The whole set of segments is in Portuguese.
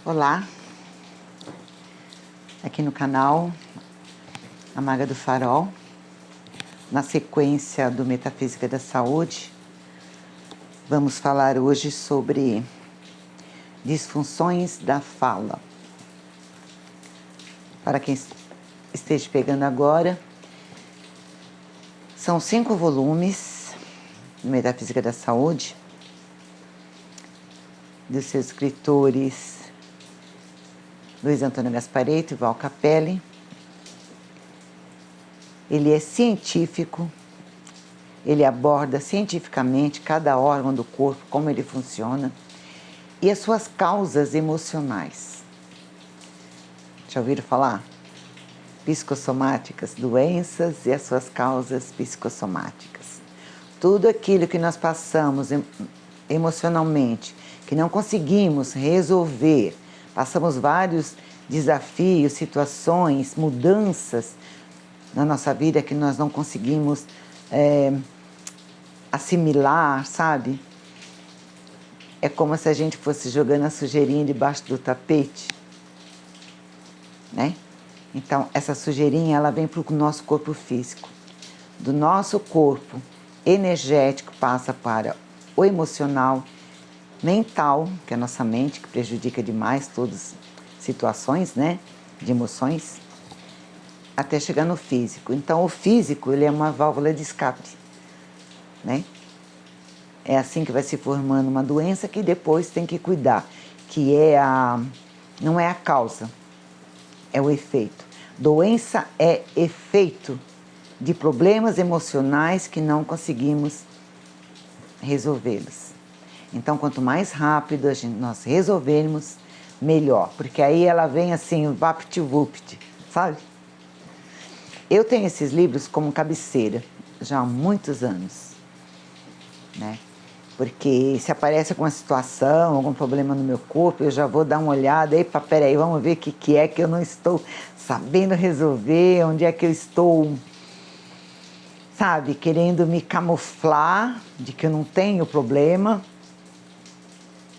Olá, aqui no canal A Maga do Farol, na sequência do Metafísica da Saúde, vamos falar hoje sobre disfunções da fala. Para quem esteja pegando agora, são 5 volumes do Metafísica da Saúde, dos seus escritores Luiz Antônio Gasparetto e Val Capelli. Ele é científico, ele aborda cientificamente cada órgão do corpo, como ele funciona, e as suas causas emocionais. Já ouviram falar? Psicossomáticas, doenças e as suas causas psicossomáticas. Tudo aquilo que nós passamos emocionalmente, que não conseguimos resolver, passamos vários desafios, situações, mudanças na nossa vida que nós não conseguimos assimilar, sabe? É como se a gente fosse jogando a sujeirinha debaixo do tapete, né? Então, essa sujeirinha, ela vem para o nosso corpo físico. Do nosso corpo energético passa para o emocional, mental, que é a nossa mente, que prejudica demais todas as situações, né, de emoções, até chegar no físico. Então, o físico, ele é uma válvula de escape, né? É assim que vai se formando uma doença que depois tem que cuidar, que não é a causa, é o efeito. Doença é efeito de problemas emocionais que não conseguimos resolvê-los. Então, quanto mais rápido nós resolvermos, melhor. Porque aí ela vem assim, vapt-vupt, sabe? Eu tenho esses livros como cabeceira, já há muitos anos, né? Porque se aparece alguma situação, algum problema no meu corpo, eu já vou dar uma olhada, epa, peraí, vamos ver o que é que eu não estou sabendo resolver, onde é que eu estou, sabe, querendo me camuflar de que eu não tenho problema.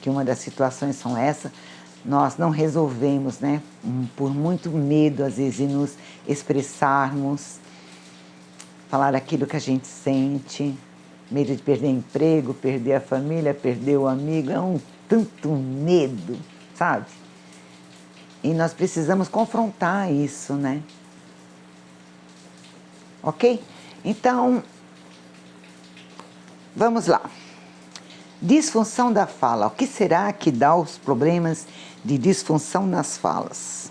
Que uma das situações são essa, nós não resolvemos, né, por muito medo às vezes de nos expressarmos, falar aquilo que a gente sente, medo de perder emprego, perder a família, perder o amigo, é tanto medo, sabe? E nós precisamos confrontar isso, né? Ok? Então, vamos lá. Disfunção da fala. O que será que dá os problemas de disfunção nas falas?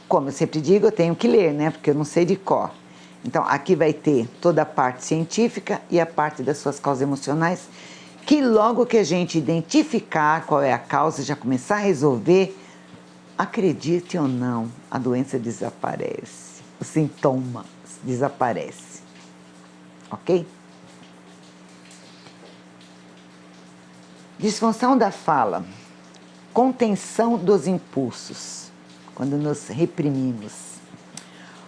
Como eu sempre digo, eu tenho que ler, né? Porque eu não sei de cor. Então, aqui vai ter toda a parte científica e a parte das suas causas emocionais, que logo que a gente identificar qual é a causa, já começar a resolver, acredite ou não, a doença desaparece. O sintoma desaparece. Ok? Disfunção da fala, contenção dos impulsos, quando nos reprimimos.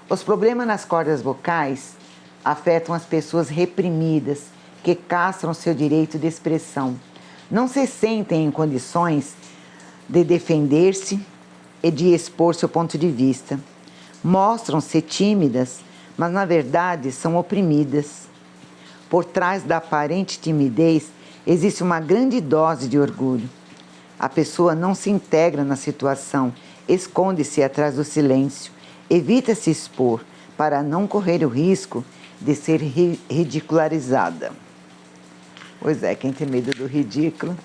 Os problemas nas cordas vocais afetam as pessoas reprimidas, que castram seu direito de expressão. Não se sentem em condições de defender-se e de expor seu ponto de vista. Mostram-se tímidas, mas na verdade são oprimidas. Por trás da aparente timidez, existe uma grande dose de orgulho. A pessoa não se integra na situação, esconde-se atrás do silêncio, evita se expor para não correr o risco de ser ridicularizada. Pois é, quem tem medo do ridículo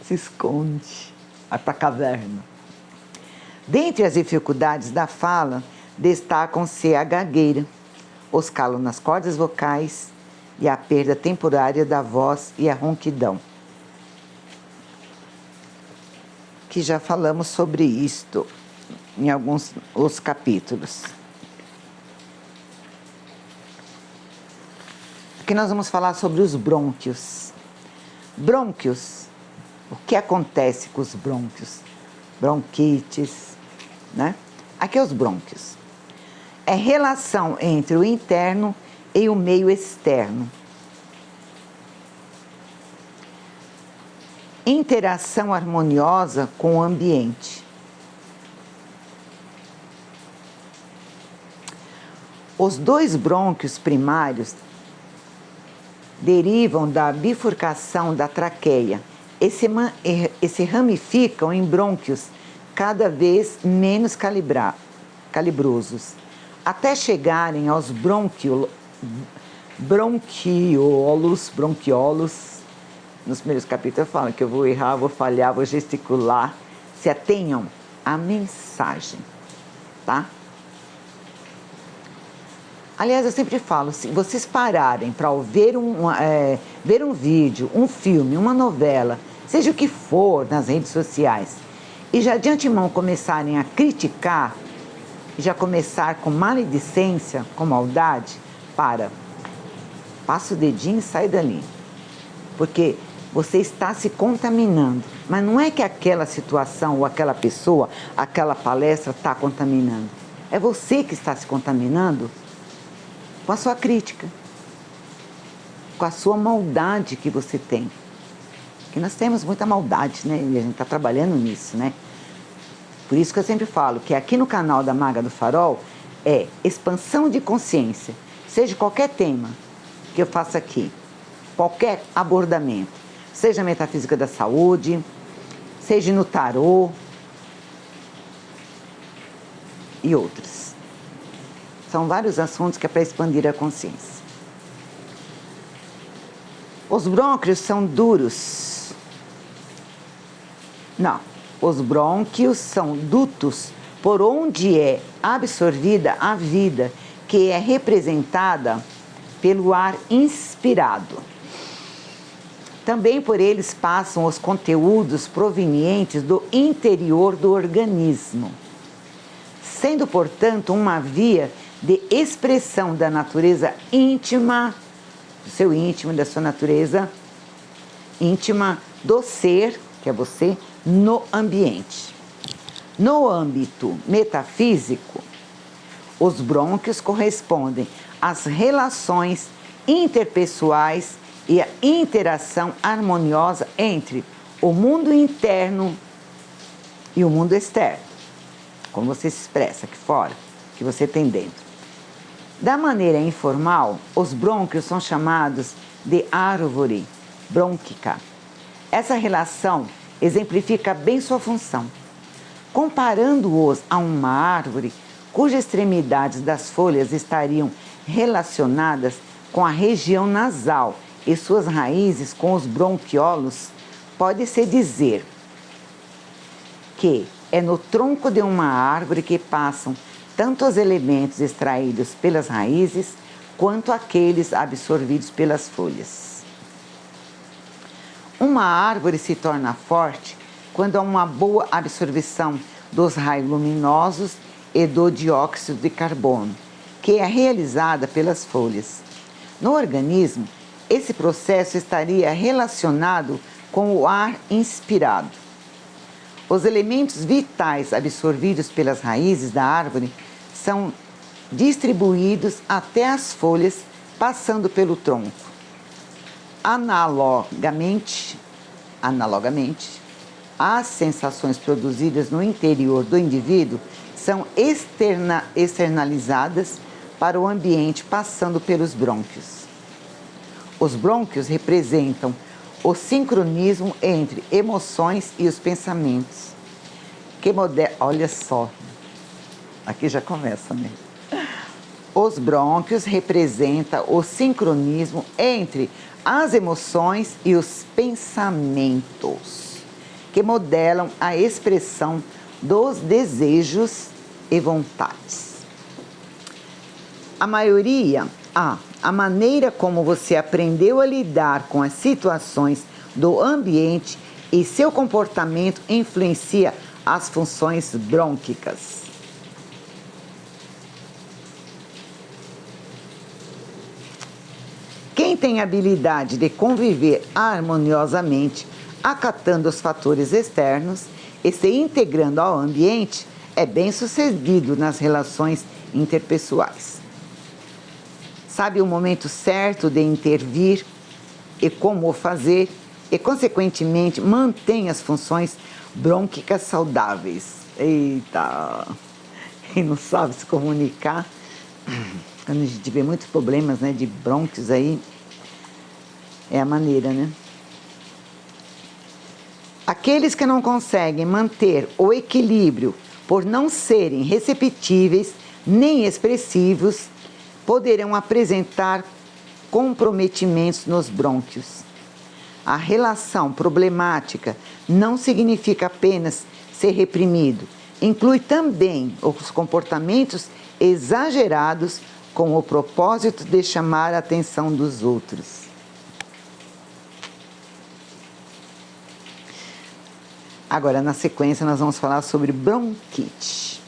se esconde, vai para a caverna. Dentre as dificuldades da fala, destacam-se a gagueira, os calos nas cordas vocais e a perda temporária da voz e a ronquidão. Que já falamos sobre isto em alguns os capítulos. Aqui nós vamos falar sobre os brônquios. Brônquios, o que acontece com os brônquios? Bronquites, né? Aqui é os brônquios. É relação entre o interno e o meio externo. interação harmoniosa com o ambiente. Os dois brônquios primários derivam da bifurcação da traqueia e se ramificam em brônquios cada vez menos calibrosos, até chegarem aos bronquiolos. Nos primeiros capítulos falam que eu vou errar, vou falhar, vou gesticular. Se atenham à mensagem, tá? Aliás, eu sempre falo, se vocês pararem para ver ver um vídeo, um filme, uma novela, seja o que for nas redes sociais, e já de antemão começarem a criticar, já começar com maledicência, com maldade, passa o dedinho e sai dali. Porque você está se contaminando. Mas não é que aquela situação ou aquela pessoa, aquela palestra está contaminando. É você que está se contaminando com a sua crítica, com a sua maldade que você tem. Porque nós temos muita maldade, né? E a gente está trabalhando nisso, né? Por isso que eu sempre falo que aqui no canal da Maga do Farol é expansão de consciência. Seja qualquer tema que eu faça aqui, qualquer abordamento, seja a metafísica da saúde, seja no tarô e outros. São vários assuntos que é para expandir a consciência. Os brônquios são duros. Não, os brônquios são dutos por onde é absorvida a vida, que é representada pelo ar inspirado. Também por eles passam os conteúdos provenientes do interior do organismo, sendo, portanto, uma via de expressão da natureza íntima, do seu íntimo, da sua natureza íntima, do ser, que é você, no ambiente. No âmbito metafísico, os brônquios correspondem às relações interpessoais e a interação harmoniosa entre o mundo interno e o mundo externo, como você se expressa aqui fora, que você tem dentro. Da maneira informal, os brônquios são chamados de árvore brônquica. Essa relação exemplifica bem sua função. Comparando-os a uma árvore cujas extremidades das folhas estariam relacionadas com a região nasal e suas raízes com os bronquiolos, pode-se dizer que é no tronco de uma árvore que passam tanto os elementos extraídos pelas raízes quanto aqueles absorvidos pelas folhas. Uma árvore se torna forte quando há uma boa absorção dos raios luminosos e do dióxido de carbono, que é realizada pelas folhas. No organismo, esse processo estaria relacionado com o ar inspirado. Os elementos vitais absorvidos pelas raízes da árvore são distribuídos até as folhas, passando pelo tronco. Analogamente, as sensações produzidas no interior do indivíduo são externalizadas para o ambiente, passando pelos brônquios. Os brônquios representam o sincronismo entre emoções e os pensamentos. Olha só, aqui já começa, né? Os brônquios representam o sincronismo entre as emoções e os pensamentos, que modelam a expressão dos desejos e vontades. A maneira como você aprendeu a lidar com as situações do ambiente e seu comportamento influencia as funções brônquicas. Quem tem a habilidade de conviver harmoniosamente, acatando os fatores externos e se integrando ao ambiente, é bem-sucedido nas relações interpessoais. Sabe o momento certo de intervir e como o fazer e, consequentemente, mantém as funções brônquicas saudáveis. Eita! Quem não sabe se comunicar, quando a gente vê muitos problemas, né, de brônquios aí, é a maneira, né? Aqueles que não conseguem manter o equilíbrio por não serem receptíveis nem expressivos, poderão apresentar comprometimentos nos brônquios. A relação problemática não significa apenas ser reprimido, inclui também os comportamentos exagerados com o propósito de chamar a atenção dos outros. Agora, na sequência, nós vamos falar sobre bronquite.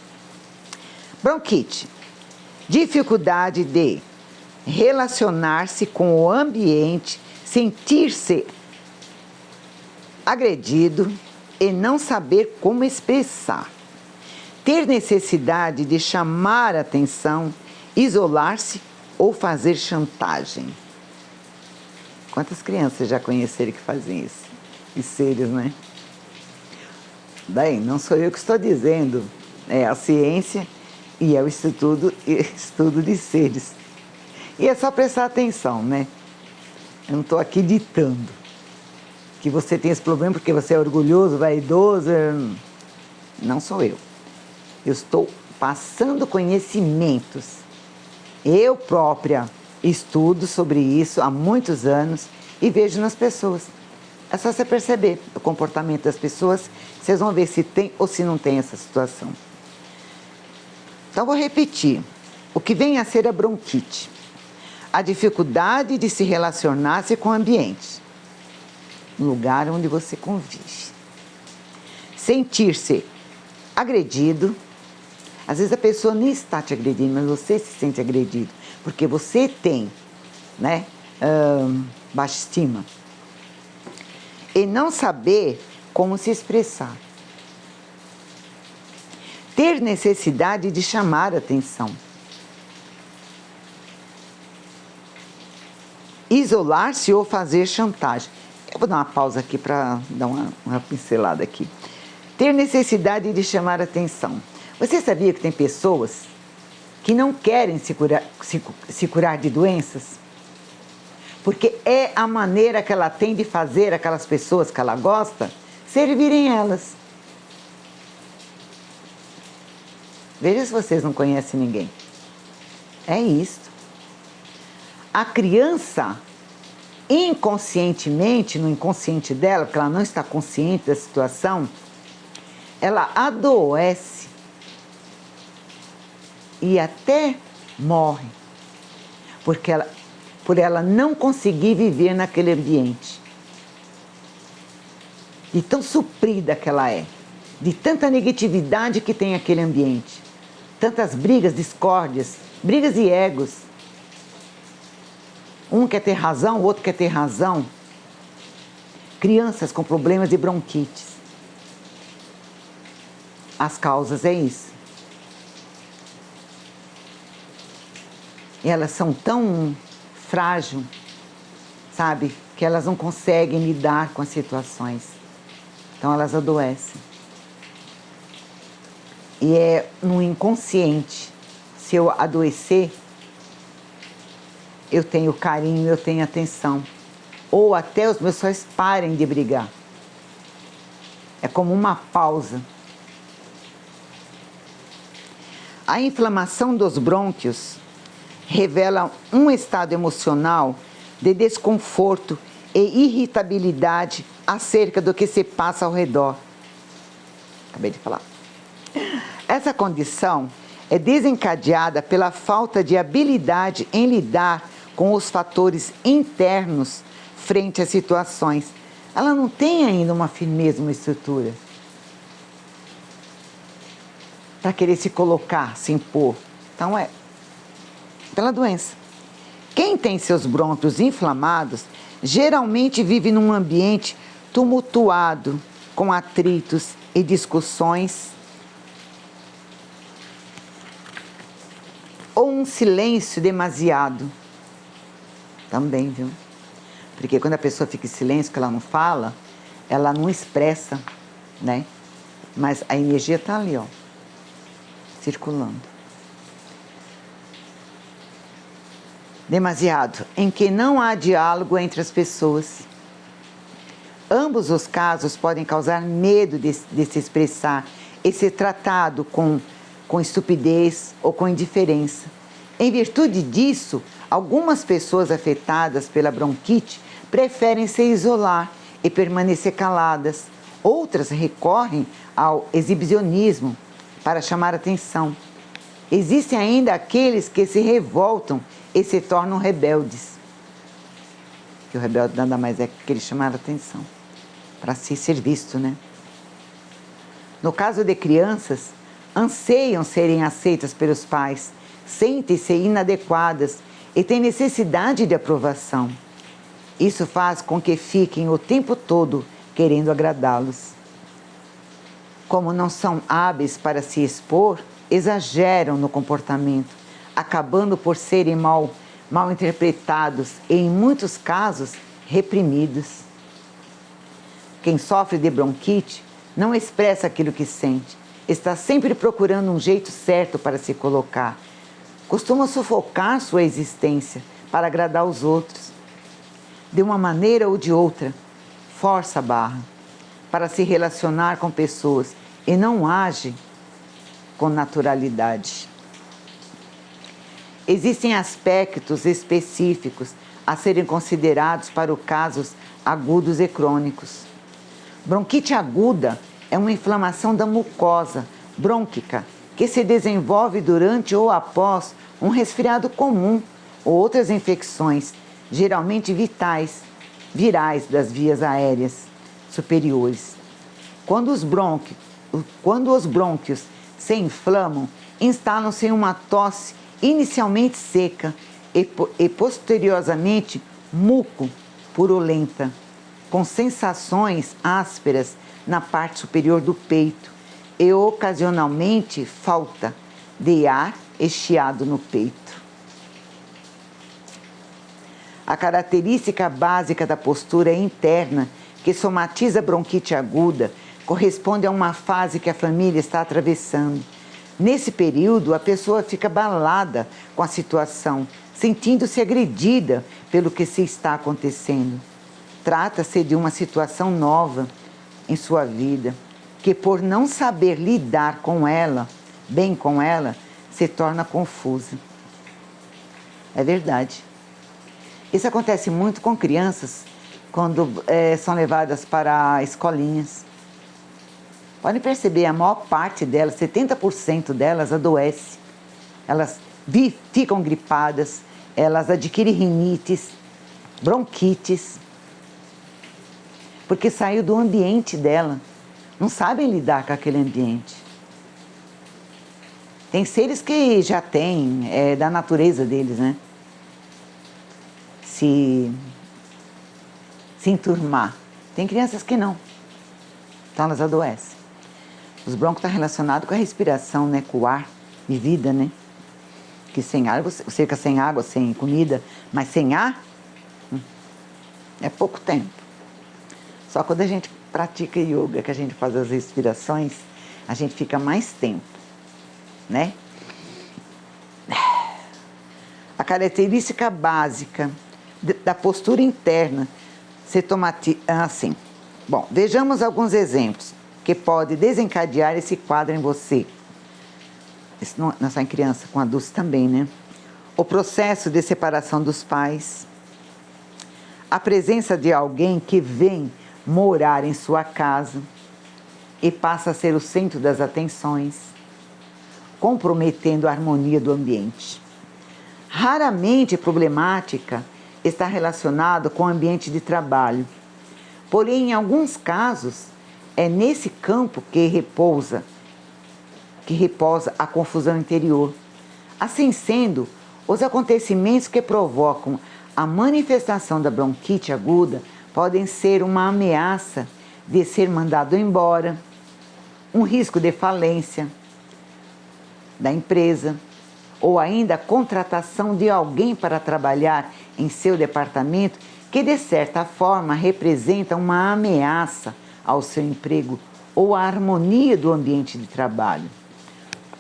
Bronquite, dificuldade de relacionar-se com o ambiente, sentir-se agredido e não saber como expressar. Ter necessidade de chamar a atenção, isolar-se ou fazer chantagem. Quantas crianças já conheceram que fazem isso? E seres, né? Daí, não sou eu que estou dizendo, é a ciência e é o estudo de seres. E é só prestar atenção, né? Eu não estou aqui ditando que você tem esse problema porque você é orgulhoso, vaidoso. Não sou eu. Eu estou passando conhecimentos. Eu própria estudo sobre isso há muitos anos e vejo nas pessoas. É só você perceber o comportamento das pessoas, vocês vão ver se tem ou se não tem essa situação. Então, vou repetir. O que vem a ser a bronquite? A dificuldade de se relacionar-se com o ambiente, no lugar onde você convive. Sentir-se agredido. Às vezes a pessoa nem está te agredindo, mas você se sente agredido, porque você tem, né, baixa estima. E não saber como se expressar. Ter necessidade de chamar a atenção. Isolar-se ou fazer chantagem. Eu vou dar uma pausa aqui para dar uma pincelada aqui. Ter necessidade de chamar a atenção. Você sabia que tem pessoas que não querem se curar de doenças? Porque é a maneira que ela tem de fazer aquelas pessoas que ela gosta servirem elas. Veja se vocês não conhecem ninguém. É isso. A criança, inconscientemente, no inconsciente dela, porque ela não está consciente da situação, ela adoece e até morre, por ela não conseguir viver naquele ambiente. De tão suprida que ela é, de tanta negatividade que tem aquele ambiente, tantas brigas, discórdias, brigas e egos. Um quer ter razão, o outro quer ter razão. Crianças com problemas de bronquites. As causas é isso. Elas são tão frágeis, sabe? Que elas não conseguem lidar com as situações. Então elas adoecem. E é no inconsciente. Se eu adoecer, eu tenho carinho, eu tenho atenção. Ou até os meus pais parem de brigar. É como uma pausa. A inflamação dos brônquios revela um estado emocional de desconforto e irritabilidade acerca do que se passa ao redor. Acabei de falar. Essa condição é desencadeada pela falta de habilidade em lidar com os fatores internos frente às situações. Ela não tem ainda uma firmeza, uma estrutura para querer se colocar, se impor. Então é pela doença. Quem tem seus brônquios inflamados geralmente vive num ambiente tumultuado, com atritos e discussões, ou um silêncio demasiado. Também, viu? Porque quando a pessoa fica em silêncio, que ela não fala, ela não expressa, né? Mas a energia está ali, ó, circulando. Demasiado, em que não há diálogo entre as pessoas. Ambos os casos podem causar medo de se expressar e ser tratado com estupidez ou com indiferença. Em virtude disso, algumas pessoas afetadas pela bronquite preferem se isolar e permanecer caladas. Outras recorrem ao exibicionismo para chamar atenção. Existem ainda aqueles que se revoltam e se tornam rebeldes. Que o rebelde nada mais é que querer chamar atenção, para se ser visto, né? No caso de crianças, anseiam serem aceitas pelos pais, sentem-se inadequadas e têm necessidade de aprovação. Isso faz com que fiquem o tempo todo querendo agradá-los. Como não são hábeis para se expor, exageram no comportamento, acabando por serem mal interpretados e, em muitos casos, reprimidos. Quem sofre de bronquite não expressa aquilo que sente, está sempre procurando um jeito certo para se colocar. Costuma sufocar sua existência para agradar os outros. De uma maneira ou de outra, força a barra para se relacionar com pessoas e não age com naturalidade. Existem aspectos específicos a serem considerados para os casos agudos e crônicos. Bronquite aguda é uma inflamação da mucosa brônquica que se desenvolve durante ou após um resfriado comum ou outras infecções, geralmente virais das vias aéreas superiores. Quando os brônquios se inflamam, instalam-se em uma tosse inicialmente seca e posteriormente muco-purulenta, com sensações ásperas na parte superior do peito e ocasionalmente falta de ar e chiado no peito. A característica básica da postura interna que somatiza a bronquite aguda corresponde a uma fase que a família está atravessando. Nesse período, a pessoa fica abalada com a situação, sentindo-se agredida pelo que se está acontecendo. Trata-se de uma situação nova em sua vida, que por não saber lidar bem com ela, se torna confusa. É verdade. Isso acontece muito com crianças quando são levadas para escolinhas. Podem perceber, a maior parte delas, 70% delas, adoece. Elas ficam gripadas, elas adquirem rinites, bronquites, porque saiu do ambiente dela. Não sabem lidar com aquele ambiente. Tem seres que já têm, da natureza deles, né? Se enturmar. Tem crianças que não. Então elas adoecem. Os brônquios estão relacionados com a respiração, né? Com o ar de vida, né? Que sem ar, você fica sem água, sem comida, mas sem ar é pouco tempo. Só quando a gente pratica yoga, que a gente faz as respirações, a gente fica mais tempo, né? A característica básica da postura interna se tomatiza assim. Bom, vejamos alguns exemplos que podem desencadear esse quadro em você. Isso não é só em criança, com adultos também, né? O processo de separação dos pais, a presença de alguém que vem morar em sua casa e passa a ser o centro das atenções, comprometendo a harmonia do ambiente. Raramente problemática está relacionado com o ambiente de trabalho, porém, em alguns casos, é nesse campo que repousa a confusão interior. Assim sendo, os acontecimentos que provocam a manifestação da bronquite aguda podem ser uma ameaça de ser mandado embora, um risco de falência da empresa, ou ainda a contratação de alguém para trabalhar em seu departamento que de certa forma representa uma ameaça ao seu emprego ou à harmonia do ambiente de trabalho.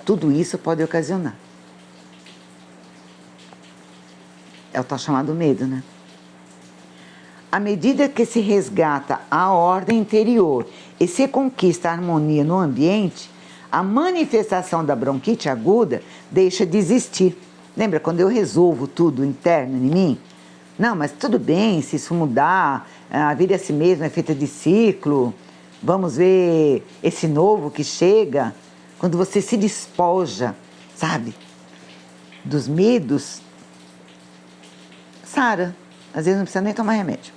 Tudo isso pode ocasionar. É o tal chamado medo, né? À medida que se resgata a ordem interior e se conquista a harmonia no ambiente, a manifestação da bronquite aguda deixa de existir. Lembra quando eu resolvo tudo interno em mim? Não, mas tudo bem, se isso mudar, a vida é assim mesmo, é feita de ciclo, vamos ver esse novo que chega. Quando você se despoja, sabe, dos medos, sara, às vezes não precisa nem tomar remédio.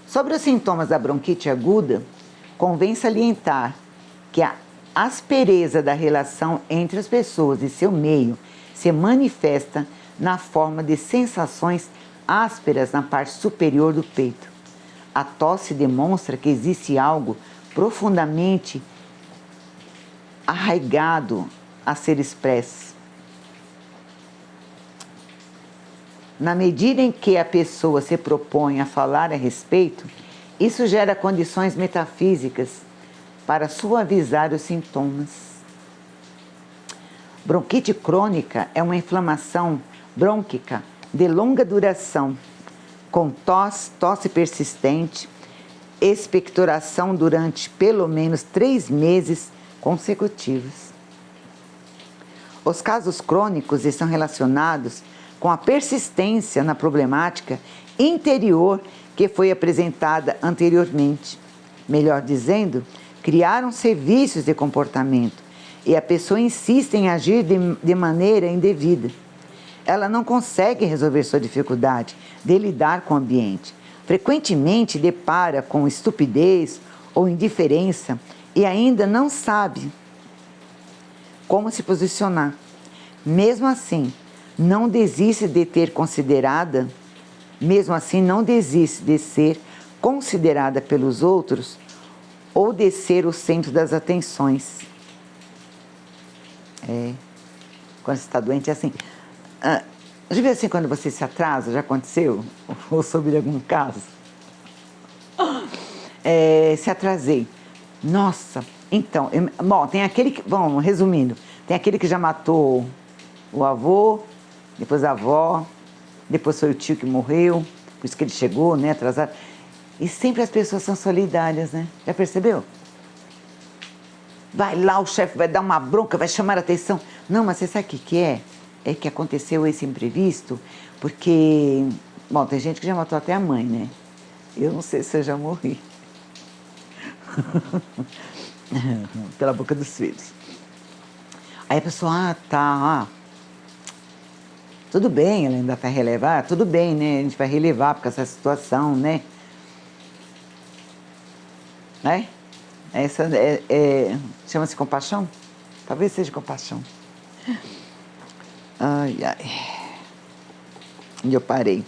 Sobre os sintomas da bronquite aguda, convém salientar que a aspereza da relação entre as pessoas e seu meio se manifesta na forma de sensações ásperas na parte superior do peito. A tosse demonstra que existe algo profundamente arraigado a ser expresso. Na medida em que a pessoa se propõe a falar a respeito, isso gera condições metafísicas para suavizar os sintomas. Bronquite crônica é uma inflamação brônquica de longa duração, com tosse persistente, expectoração durante pelo menos 3 meses consecutivos. Os casos crônicos estão relacionados com a persistência na problemática interior que foi apresentada anteriormente. Melhor dizendo, criaram-se vícios de comportamento e a pessoa insiste em agir de maneira indevida. Ela não consegue resolver sua dificuldade de lidar com o ambiente. Frequentemente depara com estupidez ou indiferença e ainda não sabe como se posicionar. Mesmo assim, não desiste de ser considerada pelos outros ou de ser o centro das atenções. Quando você está doente é assim. Já viu assim quando você se atrasa? Já aconteceu? Ou sobre algum caso? Se atrasei. Nossa, então, tem aquele que, bom, resumindo, tem aquele que já matou o avô, depois a avó, depois foi o tio que morreu, por isso que ele chegou, né, atrasado. E sempre as pessoas são solidárias, né? Já percebeu? Vai lá, o chefe vai dar uma bronca, vai chamar a atenção. Não, mas você sabe o que é? É que aconteceu esse imprevisto, porque, bom, tem gente que já matou até a mãe, né? Eu não sei se eu já morri. Pela boca dos filhos. Aí a pessoa, tudo bem, ela ainda vai relevar, tudo bem, né? A gente vai relevar porque essa situação, né? Essa chama-se compaixão? Talvez seja compaixão. Ai. E eu parei.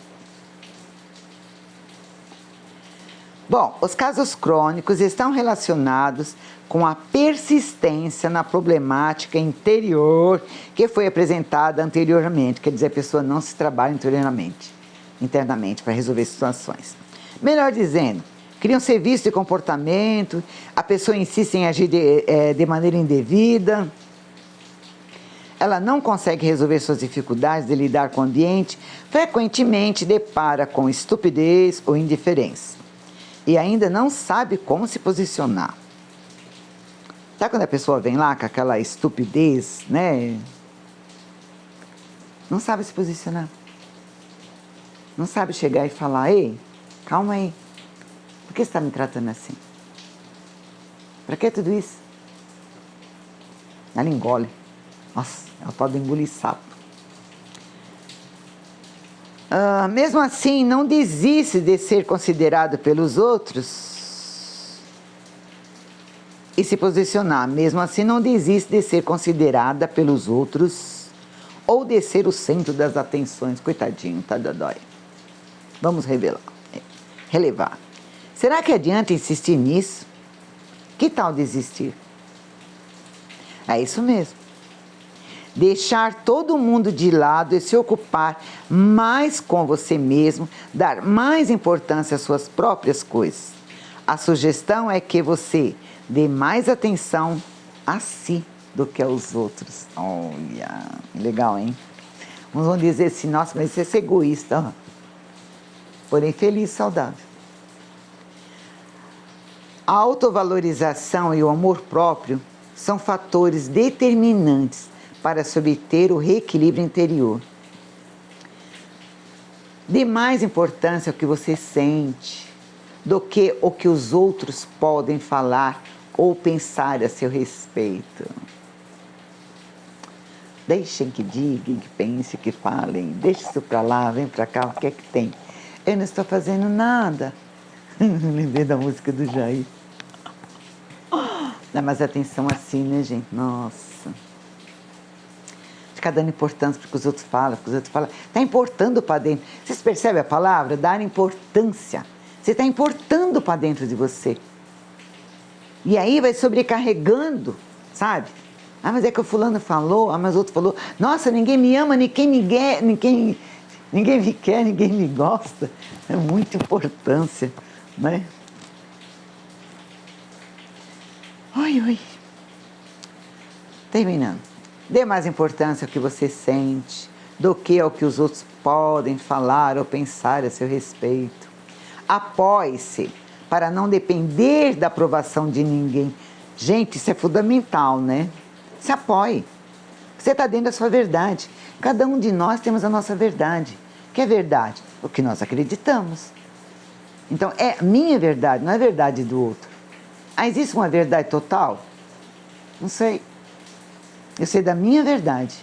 Bom, os casos crônicos estão relacionados com a persistência na problemática interior que foi apresentada anteriormente. Quer dizer, a pessoa não se trabalha internamente para resolver situações. Melhor dizendo, criam serviço de comportamento, a pessoa insiste em agir de maneira indevida, ela não consegue resolver suas dificuldades de lidar com o ambiente, frequentemente depara com estupidez ou indiferença e ainda não sabe como se posicionar. Sabe quando a pessoa vem lá com aquela estupidez, né? Não sabe se posicionar. Não sabe chegar e falar, ei, calma aí. Por que você está me tratando assim? Para que tudo isso? Ela engole. Nossa, ela pode engolir sapo. Mesmo assim, não desiste de ser considerado pelos outros e se posicionar. Mesmo assim, não desiste de ser considerada pelos outros ou de ser o centro das atenções. Coitadinho, tá dodói. Vamos relevar. Será que adianta insistir nisso? Que tal desistir? É isso mesmo. deixar todo mundo de lado e se ocupar mais com você mesmo, dar mais importância às suas próprias coisas. A sugestão é que você dê mais atenção a si do que aos outros. Olha, legal, hein? Uns vão dizer assim, nossa, mas isso é ser egoísta. Porém, feliz e saudável. A autovalorização e o amor próprio são fatores determinantes para se obter o reequilíbrio interior. Dê mais importância ao que você sente do que o que os outros podem falar ou pensar a seu respeito. Deixem que digam, que pensem, que falem. Deixe isso para lá, vem para cá, o que é que tem? Eu não estou fazendo nada. Lembrei da música do Jair. Dá mais atenção assim, né, gente? Nossa. Ficar dando importância para que os outros falam, Está importando para dentro. Vocês percebem a palavra? Dar importância. Você está importando para dentro de você. E aí vai sobrecarregando, sabe? Ah, mas é que o fulano falou, ah, mas o outro falou. Nossa, ninguém me ama, ninguém me quer, ninguém me gosta. É muita importância, né? Oi. Terminando. Dê mais importância ao que você sente do que ao que os outros podem falar ou pensar a seu respeito. Apoie-se para não depender da aprovação de ninguém. Gente, isso é fundamental, né? Se apoie. Você está dentro da sua verdade. Cada um de nós temos a nossa verdade. O que é verdade? O que nós acreditamos. Então, é minha verdade, não é verdade do outro. Ah, existe uma verdade total? Não sei. Eu sei da minha verdade.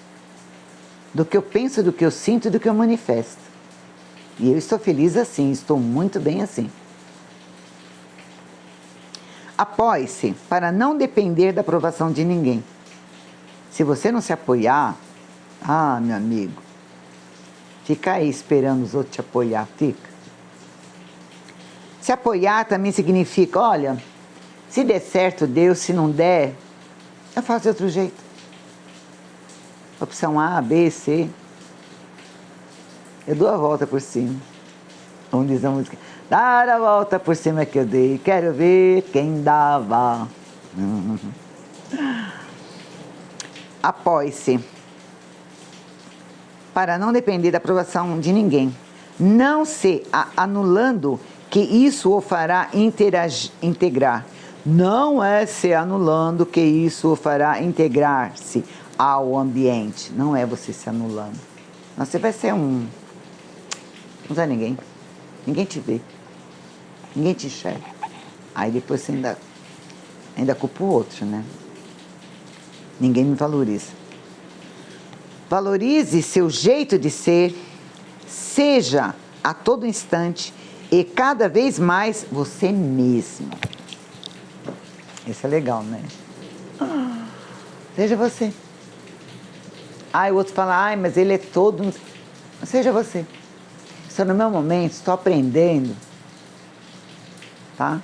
Do que eu penso, do que eu sinto e do que eu manifesto. E eu estou feliz assim, estou muito bem assim. Apoie-se para não depender da aprovação de ninguém. Se você não se apoiar, meu amigo, fica aí esperando os outros te apoiar, fica. Se apoiar também significa, olha, se der certo, Deus, se não der, eu faço de outro jeito. Opção A, B, C. Eu dou a volta por cima. Vamos dizer a música. Dar a volta por cima que eu dei, quero ver quem dava. Apoie-se para não depender da aprovação de ninguém. Não se anulando que isso o fará integrar. Não é se anulando que isso o fará integrar-se ao ambiente. Não é você se anulando. Você vai ser não é ninguém. Ninguém te vê. Ninguém te enxerga. Aí depois você ainda culpa o outro, né? Ninguém me valoriza. Valorize seu jeito de ser, seja a todo instante e cada vez mais você mesmo. Isso é legal, né? Seja você. O outro fala, mas ele é todo... Seja você. Estou no meu momento, estou aprendendo, tá?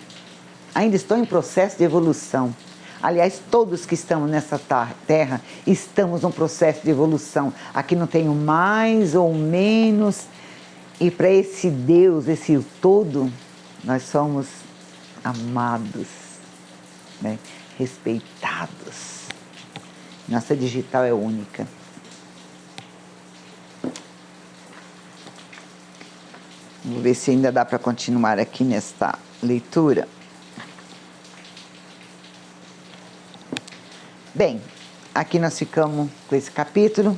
Ainda estou em processo de evolução. Aliás, todos que estamos nessa terra, estamos num processo de evolução. Aqui não tenho mais ou menos. E para esse Deus, esse todo, nós somos amados, né? Respeitados. Nossa digital é única. Vou ver se ainda dá para continuar aqui nesta leitura. Bem, aqui nós ficamos com esse capítulo.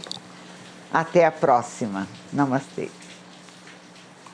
Até a próxima. Namastê.